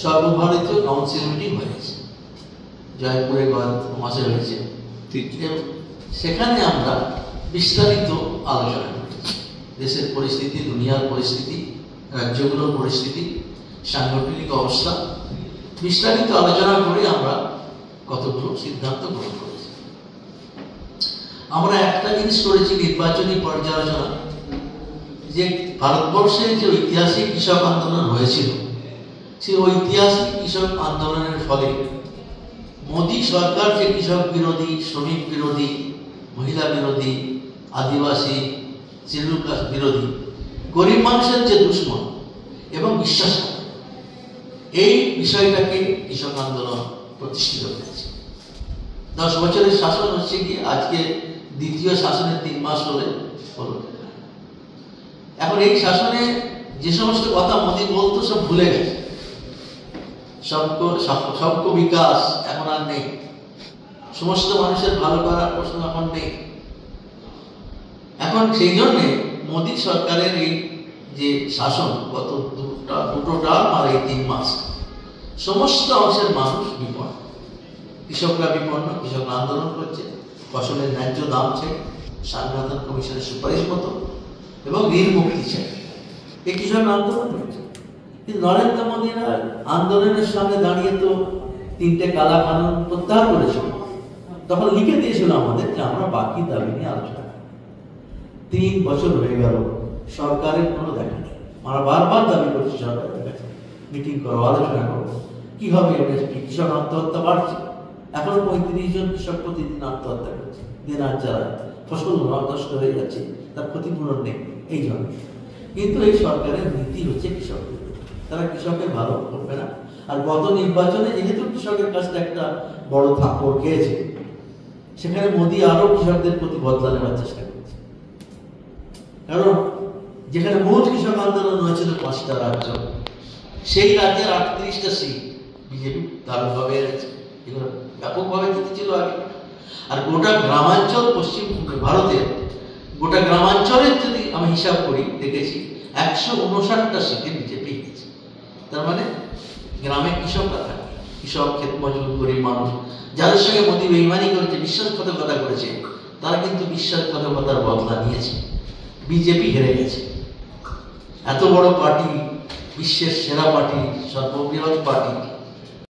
সর্বভারতীয় council meeting হয়েছে, জয়পুরে গত মাসে হয়েছে। সেখানে আমরা বিস্তারিত আলোচনা করেছি দেশের পরিস্থিতি, দুনিয়ার পরিস্থিতি, রাজ্যগুলোর পরিস্থিতি, সাংগঠনিক অবস্থা বিস্তারিত আলোচনা করে আমরা কতগুলো সিদ্ধান্ত গ্রহণ করেছি। আমরা একটা জিনিস করেছি নির্বাচনী পর্যালোচনা, যে ভারতবর্ষে যে ঐতিহাসিক কৃষক আন্দোলন হয়েছিল, সেই ঐতিহাসিক কৃষক আন্দোলনের ফলে মোদী সরকার যে কৃষক বিরোধী, শ্রমিক বিরোধী, মহিলা বিরোধী, আদিবাসী, শিডিউল কাস্ট বিরোধী, গরিব মানুষের যে দুশ্মন এবং বিশ্বাসঘাতক, এই বিষয়টাকে কৃষক আন্দোলন প্রতিষ্ঠিত করেছে। 10 বছরের শাসন হচ্ছে কি আজকে দ্বিতীয় শাসনের 3 মাস হলো। এখন এই শাসনে যে সমস্ত কথা মোদী বলতো সব ভুলে গেছে। সবকো বিকাশ এখন আর নেই, সমস্ত মানুষের ভালো করার প্রশ্ন এখন নেই। এখন সেই জন্যে মোদী সরকারের এই যে শাসন গত দুটো টার্ম আর এই 3 মাস, সমস্ত অংশের মানুষ বিপন্ন। কৃষকরা বিপন্ন, কৃষকরা আন্দোলন করছে, ফসলের ন্যায্য দাম চাই, স্বাধীনতা কমিশনের সুপারিশ মতো, এবং ঋণ মুক্তি চাই। এই কৃষক আন্দোলন হচ্ছে। কিন্তু নরেন্দ্র মোদীরা আন্দোলনের সামনে দাঁড়িয়ে তো 3টে কালা কানুন প্রত্যাহার করেছিল। তখন লিখে দিয়েছিল আমাদের যে আমরা বাকি দাবি নিয়ে আলোচনা করি। 3 বছর হয়ে গেল, সরকারের কোনো দেখা নেই। আমরা বারবার দাবি করছি সরকারের কাছে, মিটিং করো, আলোচনা করো, কি হবে এমএসপি। কৃষক আত্মহত্যা বাড়ছে, এখন 35 জন কৃষক প্রতিদিন আত্মহত্যা করছে, দিন আর চালায়, ফসল নষ্ট হয়ে যাচ্ছে, তার ক্ষতিপূরণ নেই। এই জন্য কিন্তু এই সরকারের নীতি হচ্ছে কৃষকদের, তারা কৃষকের ভালো করবে না। আর গত নির্বাচনে যেহেতু কৃষকের কাছে একটা বড় থাপ্পড় খেয়েছে, সেখানে মোদী আরো কৃষকদের প্রতি বদলা নেওয়ার চেষ্টা করছে। কারণ যেখানে মূল কৃষক আন্দোলন হয়েছিল 5টা রাজ্য, সেই রাজ্যের 38টা সিট বিজেপি দারুণভাবে এনেছে, এগুলো ব্যাপকভাবে জিতেছিল আগে। আর গোটা গ্রামাঞ্চল, পশ্চিম ভারতের গোটা গ্রামাঞ্চলের যদি আমি হিসাব করি, দেখেছি 159টা সিটে বিজেপি গেছে। তার মানে গ্রামে কৃষকরা থাকে, কৃষক, ক্ষেত মজুর, গরিব মানুষ, যাদের সঙ্গে মোদী বেইমানি করেছে, বিশ্বাসঘাতকতা করেছে, তারা কিন্তু বিশ্বাসঘাতকতার বদলা নিয়েছে। বিজেপি হেরে গেছে। এত বড় পার্টি, বিশ্বের সেরা পার্টি, সর্ববৃহৎ পার্টি,